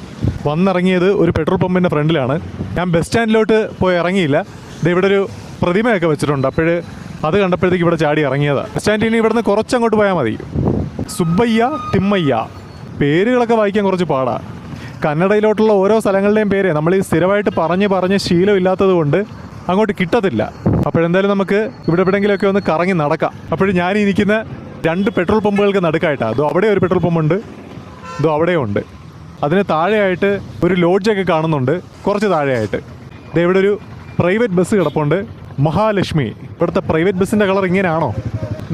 വന്നിറങ്ങിയത് ഒരു പെട്രോൾ പമ്പിൻ്റെ ഫ്രണ്ടിലാണ്. ഞാൻ ബസ് സ്റ്റാൻഡിലോട്ട് പോയി ഇറങ്ങിയില്ല. ഇവിടെ ഒരു പ്രതിമയൊക്കെ വെച്ചിട്ടുണ്ട്. അത് കണ്ടപ്പോഴത്തേക്ക് ഇവിടെ ചാടി ഇറങ്ങിയതാണ്. ബസ് സ്റ്റാൻഡിൽ ഇവിടെ നിന്ന് കുറച്ചങ്ങോട്ട് പോയാൽ മതി. സുബ്ബയ്യ, തിമ്മയ്യ, പേരുകളൊക്കെ വായിക്കാൻ കുറച്ച് പാടാണ്. കന്നഡയിലോട്ടുള്ള ഓരോ സ്ഥലങ്ങളുടെയും പേര് നമ്മൾ ഈ സ്ഥിരമായിട്ട് പറഞ്ഞ് ശീലമില്ലാത്തത് കൊണ്ട് അങ്ങോട്ട് കിട്ടത്തില്ല. അപ്പോഴെന്തായാലും നമുക്ക് ഇവിടെ എവിടെയെങ്കിലുമൊക്കെ ഒന്ന് കറങ്ങി നടക്കാം. അപ്പോഴും ഞാൻ ഈ നിൽക്കുന്ന 2 പെട്രോൾ പമ്പുകൾക്ക് നടുക്കായിട്ടാണ്. അതോ അവിടെ ഒരു പെട്രോൾ പമ്പുണ്ട്, ഇതോ അവിടെയും ഉണ്ട്. അതിന് താഴെയായിട്ട് ഒരു ലോഡ്ജൊക്കെ കാണുന്നുണ്ട്. കുറച്ച് താഴെയായിട്ട് ഇവിടെ ഒരു പ്രൈവറ്റ് ബസ് കിടപ്പുണ്ട്, മഹാലക്ഷ്മി. ഇവിടുത്തെ പ്രൈവറ്റ് ബസ്സിൻ്റെ കളർ ഇങ്ങനെയാണോ?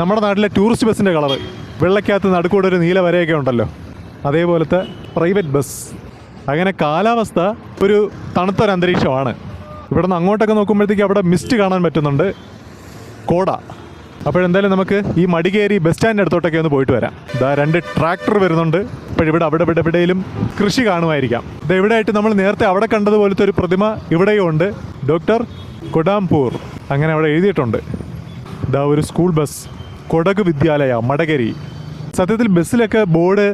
നമ്മുടെ നാട്ടിലെ ടൂറിസ്റ്റ് ബസ്സിൻ്റെ കളർ വെള്ളയ്ക്കകത്ത് നടുക്കൂടെ ഒരു നീല വരയൊക്കെ ഉണ്ടല്ലോ, അതേപോലത്തെ പ്രൈവറ്റ് ബസ്. അങ്ങനെ കാലാവസ്ഥ ഒരു തണുത്തൊരു അന്തരീക്ഷമാണ്. ഇവിടെ നിന്ന് അങ്ങോട്ടൊക്കെ നോക്കുമ്പോഴത്തേക്ക് അവിടെ മിസ്റ്റ് കാണാൻ പറ്റുന്നുണ്ട്, കോട. അപ്പോഴെന്തായാലും നമുക്ക് ഈ മടികേരി ബസ് സ്റ്റാൻഡിൻ്റെ അടുത്തോട്ടൊക്കെ ഒന്ന് പോയിട്ട് വരാം. ഇതാ 2 ട്രാക്ടർ വരുന്നുണ്ട്. ഇപ്പോഴിവിടെ അവിടെ എവിടെയും കൃഷി കാണുമായിരിക്കാം. ഇത് എവിടെയായിട്ട് നമ്മൾ നേരത്തെ അവിടെ കണ്ടതുപോലത്തെ ഒരു പ്രതിമ ഇവിടെയും ഉണ്ട്, ഡോക്ടർ കൊടാംപൂർ അങ്ങനെ അവിടെ എഴുതിയിട്ടുണ്ട്. ഇതാ ഒരു സ്കൂൾ ബസ്, കൊടക് വിദ്യാലയ മടകേരി. സത്യത്തിൽ ബസ്സിലൊക്കെ ബോർഡ്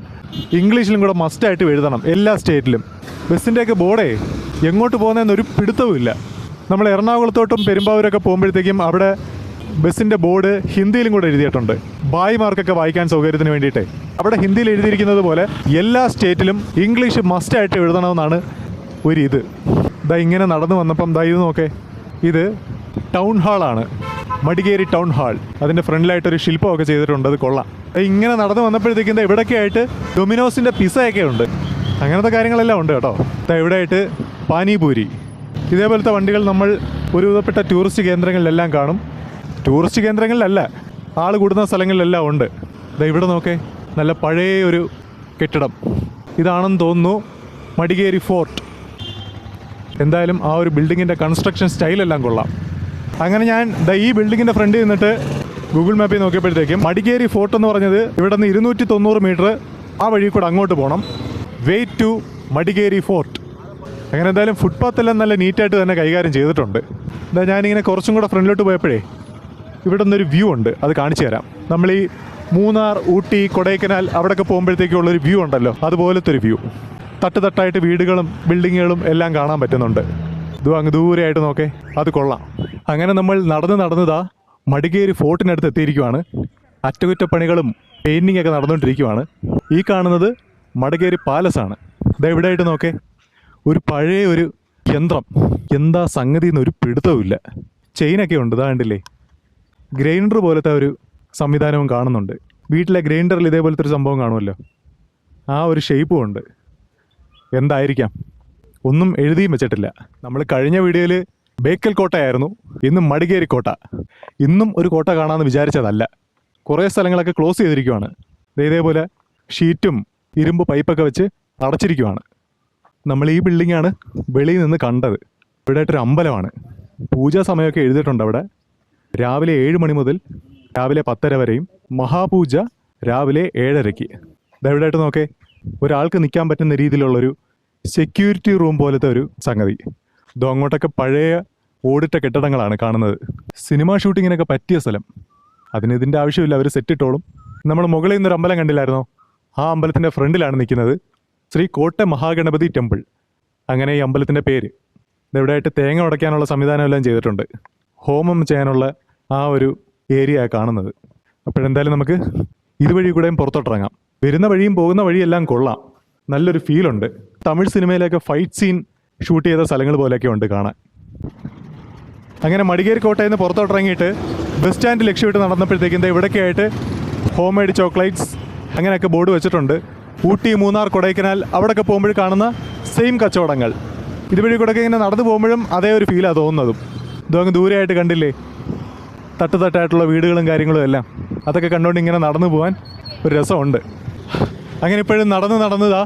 ഇംഗ്ലീഷിലും കൂടെ മസ്റ്റായിട്ട് എഴുതണം എല്ലാ സ്റ്റേറ്റിലും. ബസ്സിൻ്റെയൊക്കെ ബോർഡേ എങ്ങോട്ട് പോകുന്നതെന്നൊരു പിടുത്തവും ഇല്ല. നമ്മൾ എറണാകുളത്തോട്ടും പെരുമ്പാവൂരൊക്കെ പോകുമ്പോഴത്തേക്കും അവിടെ ബസ്സിൻ്റെ ബോർഡ് ഹിന്ദിയിലും കൂടെ എഴുതിയിട്ടുണ്ട്, ഭായിമാർക്കൊക്കെ വായിക്കാൻ സൗകര്യത്തിന് വേണ്ടിയിട്ട്. അവിടെ ഹിന്ദിയിൽ എഴുതിയിരിക്കുന്നത് പോലെ എല്ലാ സ്റ്റേറ്റിലും ഇംഗ്ലീഷ് മസ്റ്റായിട്ട് എഴുതണമെന്നാണ് ഒരിത്. ഇതാ ഇങ്ങനെ നടന്നു വന്നപ്പം ദാ ഇത് നോക്കേ, ഇത് ടൗൺ ഹാളാണ്, മടികേരി ടൗൺ ഹാൾ. അതിൻ്റെ ഫ്രണ്ടിലായിട്ടൊരു ശില്പമൊക്കെ ചെയ്തിട്ടുണ്ട്, അത് കൊള്ളാം. ഇങ്ങനെ നടന്നു വന്നപ്പോഴത്തേക്കും ഇവിടെയൊക്കെ ആയിട്ട് ഡൊമിനോസിൻ്റെ പിസയൊക്കെ ഉണ്ട്, അങ്ങനത്തെ കാര്യങ്ങളെല്ലാം ഉണ്ട് കേട്ടോ. ഇവിടെയായിട്ട് പാനിപൂരി. ഇതേപോലത്തെ വണ്ടികൾ നമ്മൾ ഒരുവിധപ്പെട്ട ടൂറിസ്റ്റ് കേന്ദ്രങ്ങളിലെല്ലാം കാണും. ടൂറിസ്റ്റ് കേന്ദ്രങ്ങളിലല്ല, ആൾ കൂടുന്ന സ്ഥലങ്ങളിലെല്ലാം ഉണ്ട്. ഇവിടെ നോക്കേ, നല്ല പഴയ ഒരു കെട്ടിടം ഇതാണെന്ന് തോന്നുന്നു, മടികേരി ഫോർട്ട്. എന്തായാലും ആ ഒരു ബിൽഡിങ്ങിൻ്റെ കൺസ്ട്രക്ഷൻ സ്റ്റൈലെല്ലാം കൊള്ളാം. അങ്ങനെ ഞാൻ ഈ ബിൽഡിങ്ങിൻ്റെ ഫ്രണ്ടിൽ നിന്നിട്ട് ഗൂഗിൾ മാപ്പിൽ നോക്കിയപ്പോഴത്തേക്കും മടികേരി ഫോർട്ട് എന്ന് പറഞ്ഞത് ഇവിടെ നിന്ന് 290 മീറ്റർ ആ വഴി കൂടെ അങ്ങോട്ട് പോകണം, വേ ടു മടികേരി ഫോർട്ട്. അങ്ങനെ എന്തായാലും ഫുട്പാത്തെല്ലാം നല്ല നീറ്റായിട്ട് തന്നെ കൈകാര്യം ചെയ്തിട്ടുണ്ട്. ഞാനിങ്ങനെ കുറച്ചും കൂടെ ഫ്രണ്ടിലോട്ട് പോയപ്പോഴേ ഇവിടെ നിന്നൊരു വ്യൂ ഉണ്ട്, അത് കാണിച്ചു തരാം. നമ്മൾ ഈ മൂന്നാർ, ഊട്ടി, കൊടൈക്കനാൽ അവിടെയൊക്കെ പോകുമ്പോഴത്തേക്കുള്ളൊരു വ്യൂ ഉണ്ടല്ലോ, അതുപോലത്തെ ഒരു വ്യൂ. തട്ടായിട്ട് വീടുകളും ബിൽഡിങ്ങുകളും എല്ലാം കാണാൻ പറ്റുന്നുണ്ട്. അങ്ങ് ദൂരെയായിട്ട് നോക്കേ, അത് കൊള്ളാം. അങ്ങനെ നമ്മൾ നടന്നതാ മടികേരി ഫോർട്ടിനടുത്ത് എത്തിയിരിക്കുവാണ്. അറ്റകുറ്റപ്പണികളും പെയിൻറ്റിംഗ് ഒക്കെ നടന്നുകൊണ്ടിരിക്കുവാണ്. ഈ കാണുന്നത് മടികേരി പാലസാണ്. ഇവിടെയായിട്ട് നോക്കേ, ഒരു പഴയ ഒരു യന്ത്രം, എന്താ സംഗതി എന്നൊരു പിടുത്തവുമില്ല. ചെയിനൊക്കെ ഉണ്ട്, കണ്ടില്ലേ. ഗ്രൈൻഡർ പോലത്തെ ഒരു സംവിധാനവും കാണുന്നുണ്ട്. വീട്ടിലെ ഗ്രൈൻഡറിൽ ഇതേപോലത്തെ ഒരു സംഭവം കാണുമല്ലോ, ആ ഒരു ഷേപ്പും ഉണ്ട്. എന്തായിരിക്കാം, ഒന്നും എഴുതിയും വെച്ചിട്ടില്ല. നമ്മൾ കഴിഞ്ഞ വീഡിയോയിൽ ബേക്കൽ കോട്ടയായിരുന്നു, ഇന്ന് മടികേരി കോട്ട. ഇന്നും ഒരു കോട്ട കാണാമെന്ന് വിചാരിച്ചതല്ല, കുറേ സ്ഥലങ്ങളൊക്കെ ക്ലോസ് ചെയ്തിരിക്കുവാണ്. ഇതേപോലെ ഷീറ്റും ഇരുമ്പ് പൈപ്പൊക്കെ വെച്ച് അടച്ചിരിക്കുവാണ്. നമ്മൾ ഈ ബിൽഡിങ്ങാണ് വെളിയിൽ നിന്ന് കണ്ടത്. ഇവിടെയായിട്ടൊരു അമ്പലമാണ്, പൂജാ സമയമൊക്കെ എഴുതിയിട്ടുണ്ട് അവിടെ. രാവിലെ 7 മണി മുതൽ രാവിലെ 10:30 വരെയും, മഹാപൂജ രാവിലെ 7:30. ഇതെവിടെയായിട്ട് നോക്കേ, ഒരാൾക്ക് നിൽക്കാൻ പറ്റുന്ന രീതിയിലുള്ളൊരു സെക്യൂരിറ്റി റൂം പോലത്തെ ഒരു സംഗതി. അങ്ങോട്ടൊക്കെ പഴയ ഓടിട്ട കെട്ടിടങ്ങളാണ് കാണുന്നത്. സിനിമ ഷൂട്ടിങ്ങിനൊക്കെ പറ്റിയ സ്ഥലം. അതിന് ഇതിൻ്റെ ആവശ്യമില്ല, അവർ സെറ്റിട്ടോളും. നമ്മൾ മുകളിൽ നിന്നൊരു അമ്പലം കണ്ടില്ലായിരുന്നോ, ആ അമ്പലത്തിൻ്റെ ഫ്രണ്ടിലാണ് നിൽക്കുന്നത്, ശ്രീ കോട്ട മഹാഗണപതി ടെമ്പിൾ. അങ്ങനെ ഈ അമ്പലത്തിൻ്റെ പേര്. ഇതെവിടെയായിട്ട് തേങ്ങ ഉടയ്ക്കാനുള്ള സംവിധാനം എല്ലാം ചെയ്തിട്ടുണ്ട്, ഹോമം ചെയ്യാനുള്ള ആ ഒരു ഏരിയ കാണുന്നത്. അപ്പോഴെന്തായാലും നമുക്ക് ഇതുവഴി കൂടെയും പുറത്തോട്ടിറങ്ങാം. വരുന്ന വഴിയും പോകുന്ന വഴിയെല്ലാം കൊള്ളാം, നല്ലൊരു ഫീലുണ്ട്. തമിഴ് സിനിമയിലൊക്കെ ഫൈറ്റ് സീൻ ഷൂട്ട് ചെയ്ത സ്ഥലങ്ങൾ പോലെയൊക്കെ ഉണ്ട് കാണാൻ. അങ്ങനെ മടികേരി കോട്ടയിൽ നിന്ന് പുറത്തോട്ടിറങ്ങിയിട്ട് ബസ് സ്റ്റാൻഡ് ലക്ഷ്യമിട്ട് നടന്നപ്പോഴത്തേക്കും ഇവിടെയൊക്കെ ആയിട്ട് ഹോം മെയ്ഡ് ചോക്ലേറ്റ്സ് അങ്ങനെയൊക്കെ ബോർഡ് വെച്ചിട്ടുണ്ട്. ഊട്ടി, മൂന്നാർ, കൊടൈക്കനാൽ അവിടെയൊക്കെ പോകുമ്പോൾ കാണുന്ന സെയിം കച്ചവടങ്ങൾ. ഇതുവഴി കൂടെയൊക്കെ ഇങ്ങനെ നടന്നു പോകുമ്പോഴും അതേ ഒരു ഫീലാണ് തോന്നുന്നതും. അങ്ങ് ദൂരെയായിട്ട് കണ്ടില്ലേ, തട്ടായിട്ടുള്ള വീടുകളും കാര്യങ്ങളും എല്ലാം. അതൊക്കെ കണ്ടുകൊണ്ട് ഇങ്ങനെ നടന്നു പോകാൻ ഒരു രസമുണ്ട്. അങ്ങനെ ഇപ്പോഴും നടന്നതാ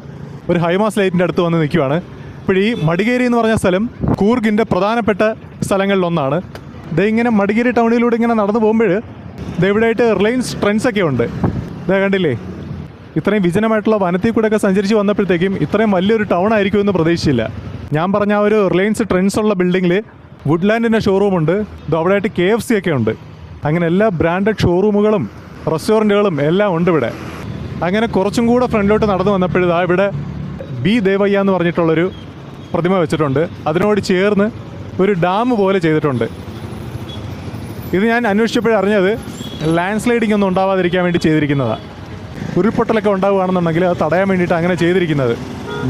ഒരു ഹൈമാസ് ലൈറ്റിൻ്റെ അടുത്ത് വന്ന് നിൽക്കുവാണ്. ഇപ്പോൾ ഈ മടികേരി എന്ന് പറഞ്ഞ സ്ഥലം കൂർഗിൻ്റെ പ്രധാനപ്പെട്ട സ്ഥലങ്ങളിലൊന്നാണ്. ഇങ്ങനെ മടികേരി ടൗണിലൂടെ ഇങ്ങനെ നടന്നു പോകുമ്പോൾ ഇവിടെയായിട്ട് റിലയൻസ് ട്രെൻഡ്സൊക്കെ ഉണ്ട്. കണ്ടില്ലേ, ഇത്രയും വിജനമായിട്ടുള്ള വനത്തിൽ കൂടെയൊക്കെ സഞ്ചരിച്ച് വന്നപ്പോഴത്തേക്കും ഇത്രയും വലിയൊരു ടൗൺ ആയിരിക്കുമെന്ന് പ്രതീക്ഷിച്ചില്ല. ഞാൻ പറഞ്ഞ ആ ഒരു റിലയൻസ് ട്രെൻഡ്സ് ഉള്ള ബിൽഡിങ്ങിൽ വുഡ്ലാൻഡിൻ്റെ ഷോറൂമുണ്ട്, അവിടെയായിട്ട് KFC ഒക്കെ ഉണ്ട്. അങ്ങനെ എല്ലാ ബ്രാൻഡഡ് ഷോറൂമുകളും റെസ്റ്റോറൻറ്റുകളും എല്ലാം ഉണ്ട് ഇവിടെ. അങ്ങനെ കുറച്ചും കൂടെ ഫ്രണ്ടിലോട്ട് നടന്നു വന്നപ്പോഴാ ഇവിടെ ബി ദേവയ്യ എന്ന് പറഞ്ഞിട്ടുള്ളൊരു പ്രതിമ വെച്ചിട്ടുണ്ട്. അതിനോട് ചേർന്ന് ഒരു ഡാം പോലെ ചെയ്തിട്ടുണ്ട്. ഇത് ഞാൻ അന്വേഷിച്ചപ്പോഴറിഞ്ഞത് ലാൻഡ് സ്ലൈഡിംഗ് ഒന്നും ഉണ്ടാവാതിരിക്കാൻ വേണ്ടി ചെയ്തിരിക്കുന്നതാണ്. ഉരുൾപൊട്ടലൊക്കെ ഉണ്ടാവുകയാണെന്നുണ്ടെങ്കിൽ അത് തടയാൻ വേണ്ടിയിട്ട് അങ്ങനെ ചെയ്തിരിക്കുന്നത്.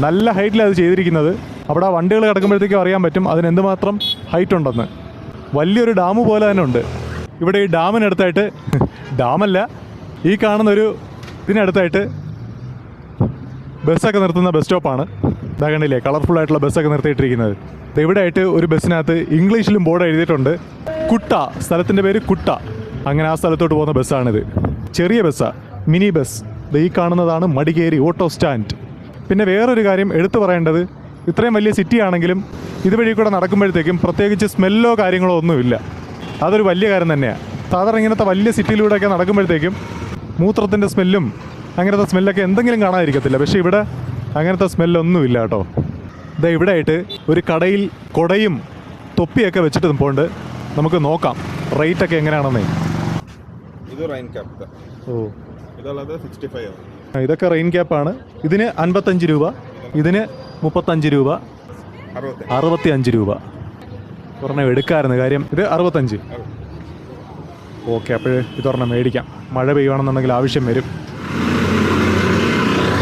നല്ല ഹൈറ്റിലാണ് അത് ചെയ്തിരിക്കുന്നത്. അവിടെ ആ വണ്ടികൾ കിടക്കുമ്പോഴത്തേക്കും അറിയാൻ പറ്റും അതിനെന്തുമാത്രം ഹൈറ്റ് ഉണ്ടെന്ന്. വലിയൊരു ഡാം പോലെ തന്നെ ഉണ്ട്. ഇവിടെ ഈ ഡാമിനടുത്തായിട്ട്, ഡാമല്ല, ഈ കാണുന്നൊരു ഇതിനടുത്തായിട്ട് ബസ്സൊക്കെ നിർത്തുന്ന ബസ് സ്റ്റോപ്പാണ്. കണ്ടില്ലേ, കളർഫുള്ളായിട്ടുള്ള ബസ്സൊക്കെ നിർത്തിയിട്ടിരിക്കുന്നത്. ഇവിടെ ആയിട്ട് ഒരു ബസ്സിനകത്ത് ഇംഗ്ലീഷിലും ബോർഡ് എഴുതിയിട്ടുണ്ട്, കുട്ട, സ്ഥലത്തിൻ്റെ പേര് കുട്ട. അങ്ങനെ ആ സ്ഥലത്തോട്ട് പോകുന്ന ബസ്സാണിത്. ചെറിയ ബസ്സാണ്, മിനി ബസ്. ഈ കാണുന്നതാണ് മടികേരി ഓട്ടോ സ്റ്റാൻഡ്. പിന്നെ വേറൊരു കാര്യം എടുത്തു പറയേണ്ടത്, ഇത്രയും വലിയ സിറ്റി ആണെങ്കിലും ഇതുവഴി കൂടെ നടക്കുമ്പോഴത്തേക്കും പ്രത്യേകിച്ച് സ്മെല്ലോ കാര്യങ്ങളോ ഒന്നുമില്ല. അതൊരു വലിയ കാര്യം തന്നെയാണ്. സാധാരണ ഇങ്ങനത്തെ വലിയ സിറ്റിയിലൂടെയൊക്കെ നടക്കുമ്പോഴത്തേക്കും മൂത്രത്തിൻ്റെ സ്മെല്ലും അങ്ങനത്തെ സ്മെല്ലൊക്കെ എന്തെങ്കിലും കാണാതിരിക്കത്തില്ല. പക്ഷേ ഇവിടെ അങ്ങനത്തെ സ്മെല്ലൊന്നുമില്ല കേട്ടോ. ഇതാ ഇവിടെ ആയിട്ട് ഒരു കടയിൽ കൊടയും തൊപ്പിയൊക്കെ വെച്ചിട്ട് നിൽപ്പുണ്ട്. നമുക്ക് നോക്കാം റേറ്റൊക്കെ എങ്ങനെയാണെന്നേ. ഇത് റെയിൻ ക്യാപ്പ്. ഓ, ഇതുള്ളത് 65. ഇതൊക്കെ റെയിൻ ക്യാപ്പാണ്. ഇതിന് 55 രൂപ, ഇതിന് 35 രൂപ, 65 രൂപ. ഒരെണ്ണം എടുക്കാമായിരുന്നു, കാര്യം ഇത് 65. ഓക്കെ, അപ്പോൾ ഇതൊരെണ്ണം മേടിക്കാം. മഴ പെയ്യുകയാണെന്നുണ്ടെങ്കിൽ ആവശ്യം വരും.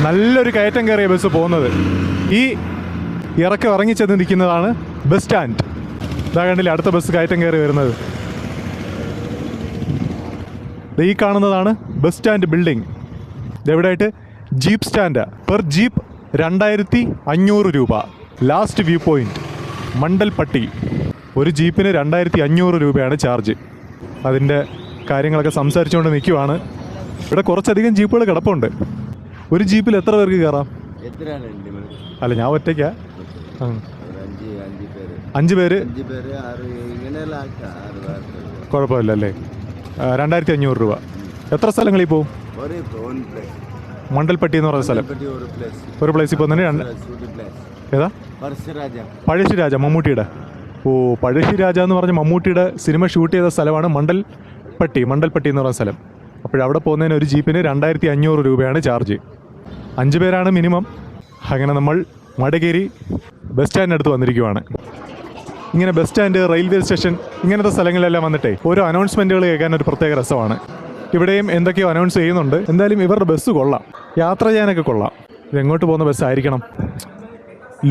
നല്ലൊരു കയറ്റം കയറിയ ബസ് പോകുന്നത്. ഈ ഇറക്കം ഇറങ്ങിച്ചെന്ന് നിൽക്കുന്നതാണ് ബസ് സ്റ്റാൻഡ്. ഇതാ കണ്ടില്ലേ അടുത്ത ബസ് കയറ്റം കയറി വരുന്നത്. ഈ കാണുന്നതാണ് ബസ് സ്റ്റാൻഡ് ബിൽഡിംഗ്. ഇതെവിടെയായിട്ട് ജീപ്പ് സ്റ്റാൻഡ്. പെർ ജീപ്പ് 2500 രൂപ. Last view point Mandalpatti. ഒരു ജീപ്പിന് 2500 രൂപയാണ് ചാർജ്. അതിൻ്റെ കാര്യങ്ങളൊക്കെ സംസാരിച്ചുകൊണ്ട് നിൽക്കുവാണ്. ഇവിടെ കുറച്ചധികം ജീപ്പുകൾ കിടപ്പുണ്ട്. ഒരു ജീപ്പിൽ എത്ര പേർക്ക് കയറാം? അല്ല, ഞാൻ ഒറ്റയ്ക്കാ. 5 പേര് കുഴപ്പമില്ല അല്ലേ? 2500 രൂപ. എത്ര സ്ഥലങ്ങളിൽ പോവും? മണ്ടൽപ്പട്ടി എന്ന് പറയുന്ന സ്ഥലം. ഒരു പ്ലേസിൽ പോകുന്നതിന് ഏതാ? പഴശ്ശിരാജ, മമ്മൂട്ടിയുടെ. ഓ, പഴശ്ശിരാജ എന്ന് പറഞ്ഞ മമ്മൂട്ടിയുടെ സിനിമ ഷൂട്ട് ചെയ്ത സ്ഥലമാണ് മണ്ടൽപ്പട്ടി എന്ന് പറയുന്ന സ്ഥലം. അപ്പോഴവിടെ പോകുന്നതിന് ഒരു ജീപ്പിന് 2500 രൂപയാണ് ചാർജ്. 5 പേരാണ് മിനിമം. അങ്ങനെ നമ്മൾ മടികേരി ബസ് സ്റ്റാൻഡിനടുത്ത് വന്നിരിക്കുവാണ്. ഇങ്ങനെ ബസ് സ്റ്റാൻഡ്, റെയിൽവേ സ്റ്റേഷൻ ഇങ്ങനത്തെ സ്ഥലങ്ങളിലെല്ലാം വന്നിട്ടേ ഓരോ അനൗൺസ്മെൻറ്റുകൾ കേൾക്കാൻ ഒരു പ്രത്യേക രസമാണ്. ഇവിടെയും എന്തൊക്കെയോ അനൗൺസ് ചെയ്യുന്നുണ്ട്. എന്തായാലും ഇവരുടെ ബസ് കൊള്ളാം, യാത്ര ചെയ്യാനൊക്കെ കൊള്ളാം. ഇത് എങ്ങോട്ട് പോകുന്ന ബസ്സായിരിക്കണം?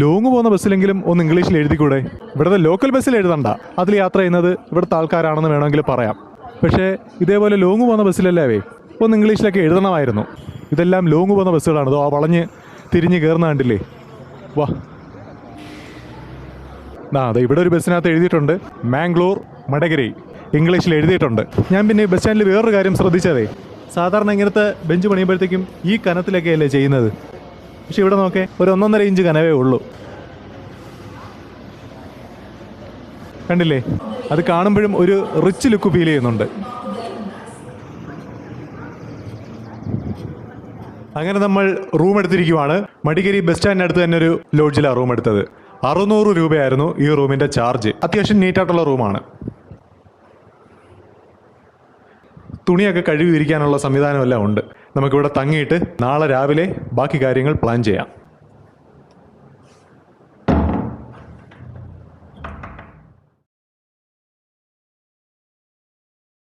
ലോങ് പോകുന്ന ബസ്സിലെങ്കിലും ഒന്ന് ഇംഗ്ലീഷിൽ എഴുതിക്കൂടെ? ഇവിടുത്തെ ലോക്കൽ ബസ്സിൽ എഴുതണ്ട, അതിൽ യാത്ര ചെയ്യുന്നത് ഇവിടുത്തെ ആൾക്കാരാണെന്ന് വേണമെങ്കിൽ പറയാം. പക്ഷേ ഇതേപോലെ ലോങ് പോകുന്ന ബസ്സിലല്ലേ ഒന്ന് ഇംഗ്ലീഷിലൊക്കെ എഴുതണമായിരുന്നു. ഇതെല്ലാം ലോങ് പോകുന്ന ബസ്സുകളാണ്. ഇതോ വളഞ്ഞ് തിരിഞ്ഞ് കയറുന്ന കണ്ടില്ലേ? വാ, അതെ ഇവിടെ ഒരു ബസ്സിനകത്ത് എഴുതിയിട്ടുണ്ട് മാംഗ്ലൂർ മടകരി, ഇംഗ്ലീഷിൽ എഴുതിയിട്ടുണ്ട്. ഞാൻ പിന്നെ ബസ് സ്റ്റാൻഡിൽ വേറൊരു കാര്യം ശ്രദ്ധിച്ചതേ, സാധാരണ ഇങ്ങനത്തെ ബെഞ്ച് പണിയുമ്പോഴത്തേക്കും ഈ കനത്തിലൊക്കെ അല്ലേ ചെയ്യുന്നത്. പക്ഷെ ഇവിടെ നോക്കേ, ഒരു 1.5 ഇഞ്ച് കനവേ ഉള്ളൂ. കണ്ടില്ലേ? അത് കാണുമ്പോഴും ഒരു റിച്ച് ലുക്ക് ഫീൽ ചെയ്യുന്നുണ്ട്. അങ്ങനെ നമ്മൾ റൂം എടുത്തിരിക്കുവാണ്. മടികേരി ബസ് സ്റ്റാൻഡിനടുത്ത് തന്നെ ഒരു ലോഡ്ജിലാണ് റൂം എടുത്തത്. 600 രൂപയായിരുന്നു ഈ റൂമിൻ്റെ ചാർജ്. അത്യാവശ്യം നീറ്റായിട്ടുള്ള റൂമാണ്. തുണിയൊക്കെ കഴുകി വിരിക്കാനുള്ള സംവിധാനമെല്ലാം ഉണ്ട്. നമുക്കിവിടെ തങ്ങിയിട്ട് നാളെ രാവിലെ ബാക്കി കാര്യങ്ങൾ പ്ലാൻ ചെയ്യാം.